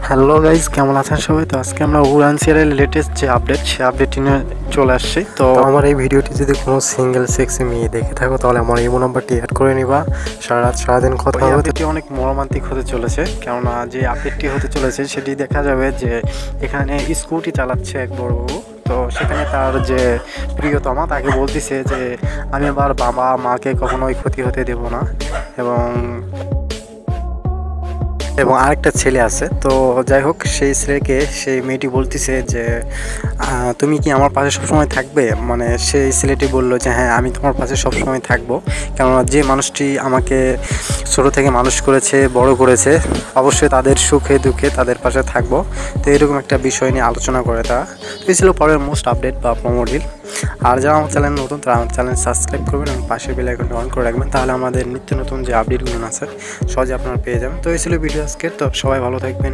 Hello guys, কেমন আছেন সবাই? তো আজকে আমরা উড়ান সিরিয়ালের লেটেস্ট যে আপডেট, সে আপডেটটি নিয়ে চলে আসছি। তো আমার এই ভিডিওটি যদি কোনো সিঙ্গেল সেক্সি মেয়ে দেখে থাকো তাহলে আমার ইমো নাম্বারটি অ্যাড করে নিবা। সারাদিন কথা হবে। আপডেটটি অনেক মর্মান্তিক হতে চলেছে, কেননা যে আপডেটটি হতে চলেছে সেটি দেখা যাবে যে এখানে স্কুটি চালাচ্ছে এক বড় বাবু। তো সেখানে তার যে প্রিয়তমা তাকে বলতেছে যে আমি আবার বাবা মাকে কখনোই ক্ষতি হতে দেব না, এবং আরেকটা ছেলে আছে। তো যাই হোক, সেই ছেলেকে সেই মেয়েটি বলতেছে যে তুমি কি আমার পাশে সবসময় থাকবে। মানে সেই ছেলেটি বললো যে হ্যাঁ, আমি তোমার পাশে সবসময় থাকবো, কেননা যে মানুষটি আমাকে ছোটো থেকে মানুষ করেছে, বড় করেছে, অবশ্যই তাদের সুখে দুঃখে তাদের পাশে থাকবো। তো এরকম একটা বিষয় নিয়ে আলোচনা করে তারা। তো এই ছিল পরের মোস্ট আপডেট বা প্রোমোডিল। আর যারা আমার চ্যানেল নতুন তারা আমার চ্যানেল সাবস্ক্রাইব করবেন এবং পাশের বেল আইকনটা অন করে রাখবেন, তাহলে আমাদের নিত্য নতুন যে আপডেটগুলো আছে সহজে আপনারা পেয়ে যাবেন। তো এই ছিল ভিডিও আজকের। তো সবাই ভালো থাকবেন।